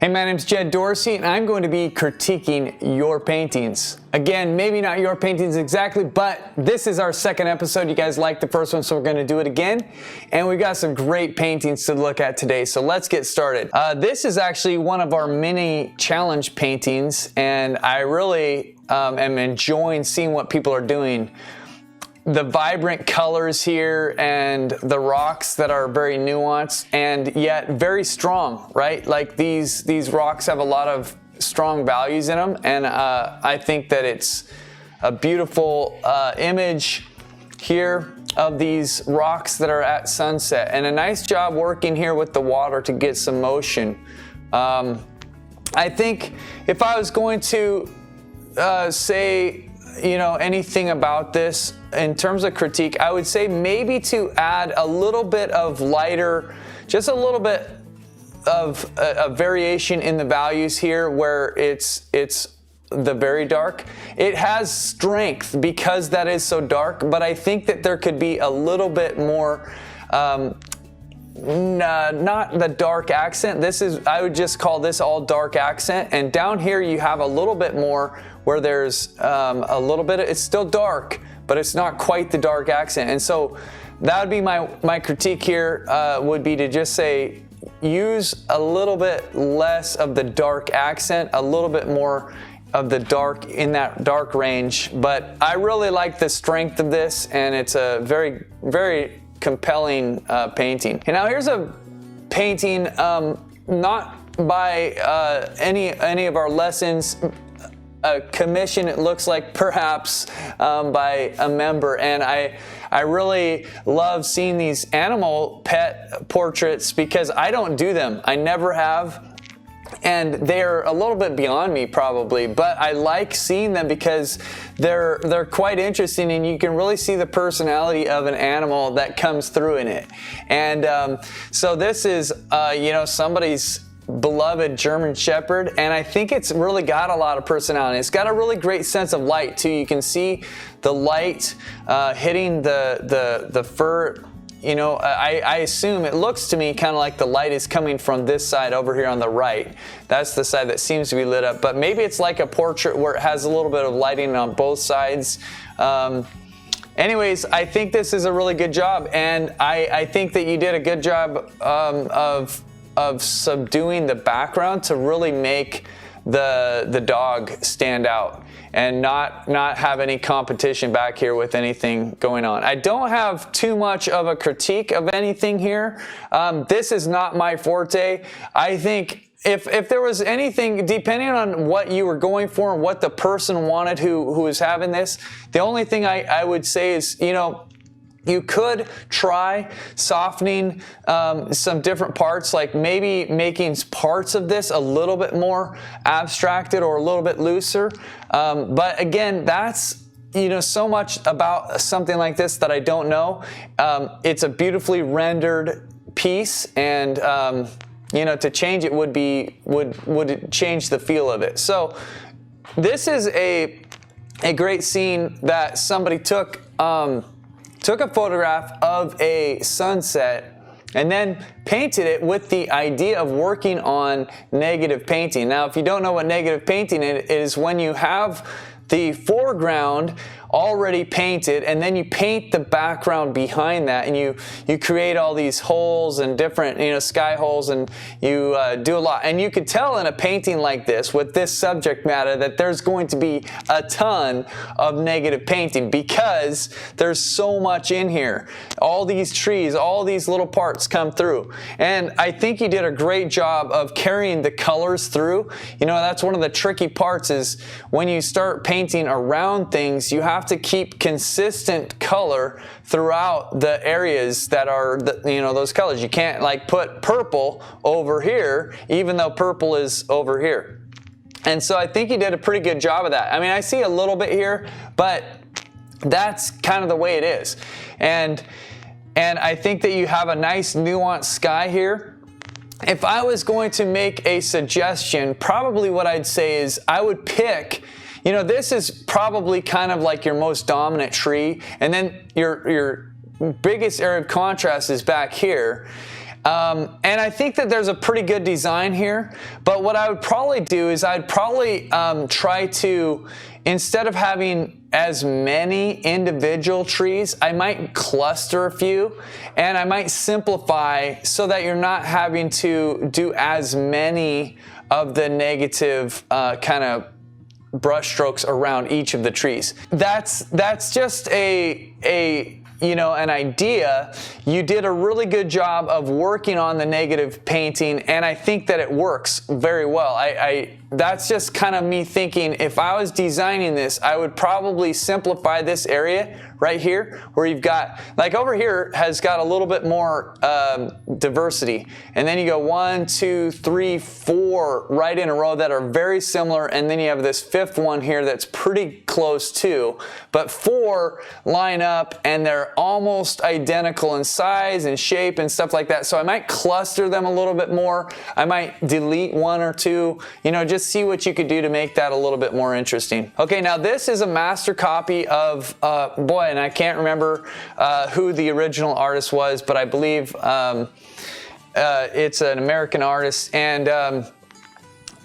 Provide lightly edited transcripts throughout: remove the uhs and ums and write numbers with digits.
Hey, my name's Jed Dorsey, and I'm going to be critiquing your paintings. Again, maybe not your paintings exactly, but this is our second episode. You guys liked the first one, so we're going to do it again. And we've got some great paintings to look at today, so let's get started. This is actually one of our mini challenge paintings, and I really am enjoying seeing what people are doing. The vibrant colors here and the rocks that are very nuanced and yet very strong, right? Like these rocks have a lot of strong values in them, and I think that it's a beautiful image here of these rocks that are at sunset, and a nice job working here with the water to get some motion. I think if I was going to say anything about this in terms of critique, I would say maybe to add a little bit of lighter, just a little bit of a variation in the values here where it's the very dark. It has strength because that is so dark, but I think that there could be a little bit more not the dark accent. I would just call this all dark accent, and down here you have a little bit more where there's a little bit it's still dark, but it's not quite the dark accent. And so that would be my critique here, would be to just say use a little bit less of the dark accent, a little bit more of the dark in that dark range. But I really like the strength of this, and it's a very, very compelling painting. And now here's a painting not by any of our lessons, a commission, it looks like, perhaps by a member. And I really love seeing these animal pet portraits because I don't do them. I never have. And they're a little bit beyond me probably, but I like seeing them because they're quite interesting, and you can really see the personality of an animal that comes through in it. And so this is somebody's beloved German Shepherd, and I think it's really got a lot of personality. It's got a really great sense of light too. You can see the light hitting the fur. I assume it looks to me kind of like the light is coming from this side over here on the right. That's the side that seems to be lit up, but maybe it's like a portrait where it has a little bit of lighting on both sides. Anyways, I think this is a really good job, and I think that you did a good job of subduing the background to really make the dog stand out and not have any competition back here with anything going on. I don't have too much of a critique of anything here. This is not my forte. I think if there was anything, depending on what you were going for and what the person wanted who was having this, the only thing I would say is, you could try softening some different parts, like maybe making parts of this a little bit more abstracted or a little bit looser. But again, that's so much about something like this that I don't know. It's a beautifully rendered piece, and to change it would change the feel of it. So this is a great scene that somebody took a photograph of a sunset and then painted it with the idea of working on negative painting. Now, if you don't know what negative painting is, when you have the foreground already painted and then you paint the background behind that, and you create all these holes and different sky holes, and you do a lot. And you could tell in a painting like this with this subject matter that there's going to be a ton of negative painting because there's so much in here. All these trees, all these little parts come through, and I think you did a great job of carrying the colors through. That's one of the tricky parts, is when you start painting around things, you have to keep consistent color throughout the areas that are those colors. You can't put purple over here even though purple is over here. And so I think you did a pretty good job of that. I mean, I see a little bit here, but that's kind of the way it is. And I think that you have a nice nuanced sky here. If I was going to make a suggestion, probably what I'd say is I would pick, this is probably kind of like your most dominant tree, and then your biggest area of contrast is back here. And I think that there's a pretty good design here, but what I would probably do is I'd probably try to, instead of having as many individual trees, I might cluster a few, and I might simplify so that you're not having to do as many of the negative kind of brush strokes around each of the trees. That's just an idea. You did a really good job of working on the negative painting, and I think that it works very well. That's just kind of me thinking, if I was designing this, I would probably simplify this area right here, where you've got, like over here has got a little bit more diversity, and then you go 1, 2, 3, 4 right in a row that are very similar, and then you have this fifth one here that's pretty close too, but 4 line up and they're almost identical in size and shape and stuff like that. So I might cluster them a little bit more. I might delete 1 or 2, just see what you could do to make that a little bit more interesting. Okay, now this is a master copy of, boy, and I can't remember who the original artist was, but I believe it's an American artist, and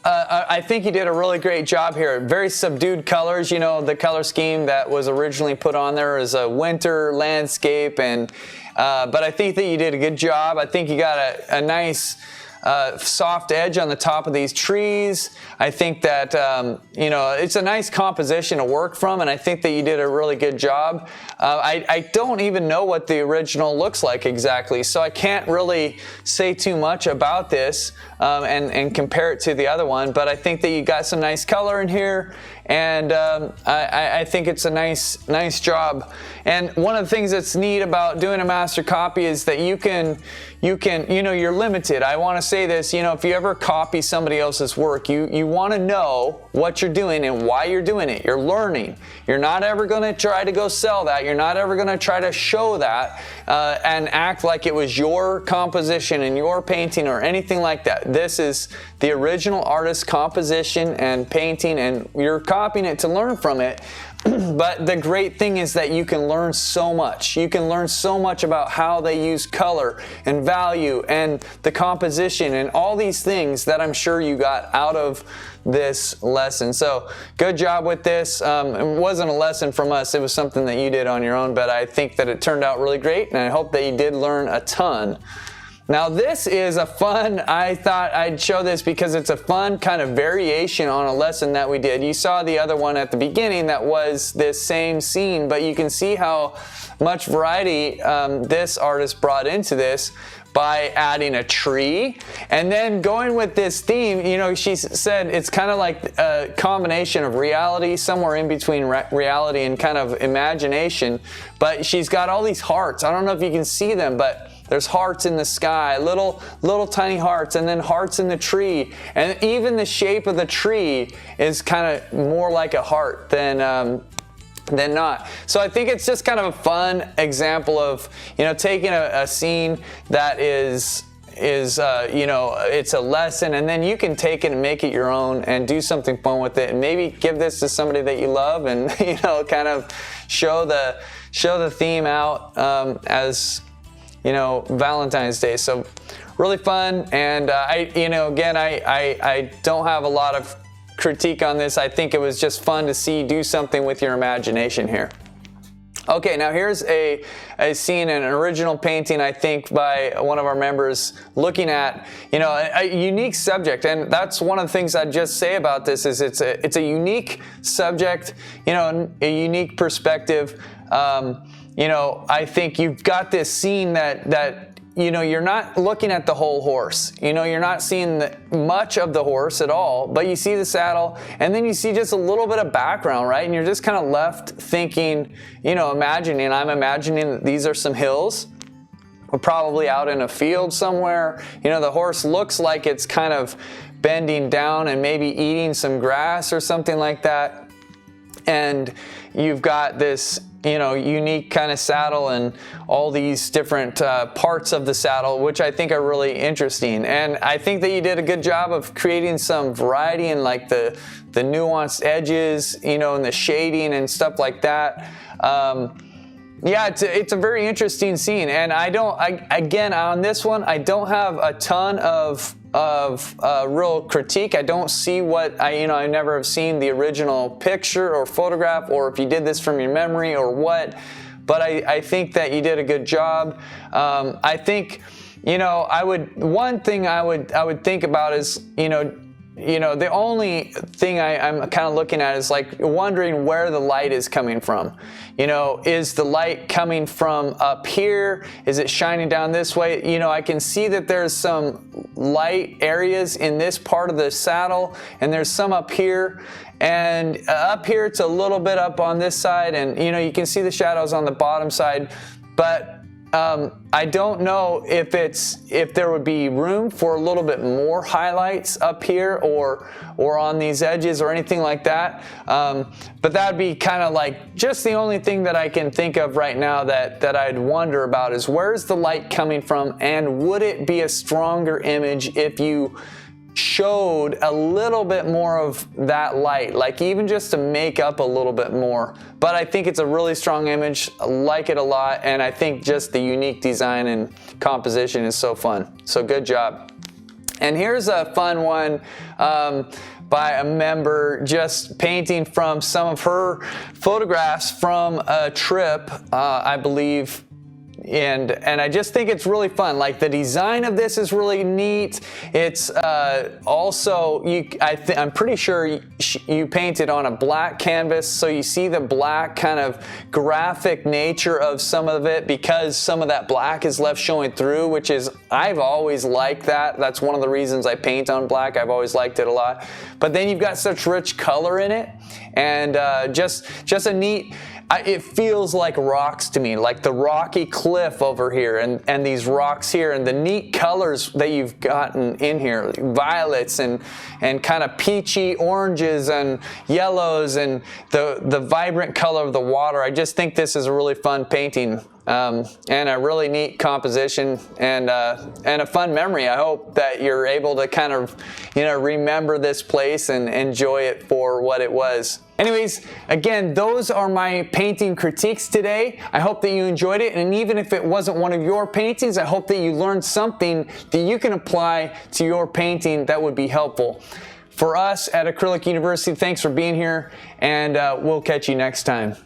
I think he did a really great job here. Very subdued colors, the color scheme that was originally put on there is a winter landscape, and but I think that you did a good job. I think you got a nice soft edge on the top of these trees. I think that it's a nice composition to work from, and I think that you did a really good job. I don't even know what the original looks like exactly, so I can't really say too much about this and compare it to the other one, but I think that you got some nice color in here, and I think it's a nice job. And one of the things that's neat about doing a master copy is that you can you're limited. I want to say this, if you ever copy somebody else's work, you want to know what you're doing and why you're doing it. You're learning. You're not ever going to try to go sell that. You're not ever going to try to show that and act like it was your composition and your painting or anything like that. This is the original artist's composition and painting, and you're copying it to learn from it. But the great thing is that you can learn so much. You can learn so much about how they use color and value and the composition and all these things that I'm sure you got out of this lesson. So good job with this. It wasn't a lesson from us. It was something that you did on your own, but I think that it turned out really great, and I hope that you did learn a ton. Now this is a fun, I thought I'd show this because it's a fun kind of variation on a lesson that we did. You saw the other one at the beginning that was this same scene, but you can see how much variety this artist brought into this by adding a tree and then going with this theme. She said it's kind of like a combination of reality, somewhere in between reality and kind of imagination, but she's got all these hearts. I don't know if you can see them, but there's hearts in the sky, little tiny hearts, and then hearts in the tree. And even the shape of the tree is kind of more like a heart than not. So I think it's just kind of a fun example of, taking a scene that is it's a lesson, and then you can take it and make it your own and do something fun with it, and maybe give this to somebody that you love, and kind of show the theme out as Valentine's Day. So really fun, and I don't have a lot of critique on this. I think it was just fun to see you do something with your imagination here. Okay, now here's a scene, an original painting, I think, by one of our members, looking at, a unique subject. And that's one of the things I'd just say about this is it's a unique subject, a unique perspective. I think you've got this scene that you're not looking at the whole horse. You're not seeing much of the horse at all, but you see the saddle, and then you see just a little bit of background, right? And you're just kind of left thinking, imagining. I'm imagining that these are some hills. We're probably out in a field somewhere. The horse looks like it's kind of bending down and maybe eating some grass or something like that. And you've got this unique kind of saddle and all these different parts of the saddle, which I think are really interesting. And I think that you did a good job of creating some variety in like the nuanced edges, and the shading and stuff like that. Yeah, it's a very interesting scene, and again on this one, I don't have a ton of real critique. I don't see what I never have seen the original picture or photograph, or if you did this from your memory or what. But I think that you did a good job. I think, one thing I would think about is, the only thing I'm kind of looking at is like wondering where the light is coming from. Is the light coming from up here? Is it shining down this way? I can see that there's some light areas in this part of the saddle, and there's some up here. And up here, it's a little bit up on this side, and you can see the shadows on the bottom side, but I don't know if there would be room for a little bit more highlights up here or on these edges or anything like that. But that'd be kind of like just the only thing that I can think of right now that I'd wonder about is where's the light coming from, and would it be a stronger image if you showed a little bit more of that light, like even just to make up a little bit more. But I think it's a really strong image. I like it a lot, and I think just the unique design and composition is so fun. So good job. And here's a fun one by a member, just painting from some of her photographs from a trip, I believe. And I just think it's really fun. Like the design of this is really neat. It's also, I'm pretty sure you painted on a black canvas, so you see the black kind of graphic nature of some of it because some of that black is left showing through, which is, I've always liked that. That's one of the reasons I paint on black. I've always liked it a lot. But then you've got such rich color in it, and just a neat, it feels like rocks to me, like the rocky cliff over here and these rocks here, and the neat colors that you've gotten in here, violets and kind of peachy oranges and yellows and the vibrant color of the water. I just think this is a really fun painting. And a really neat composition and a fun memory. I hope that you're able to kind of, remember this place and enjoy it for what it was. Anyways, again, those are my painting critiques today. I hope that you enjoyed it, and even if it wasn't one of your paintings, I hope that you learned something that you can apply to your painting that would be helpful. For us at Acrylic University, thanks for being here, and we'll catch you next time.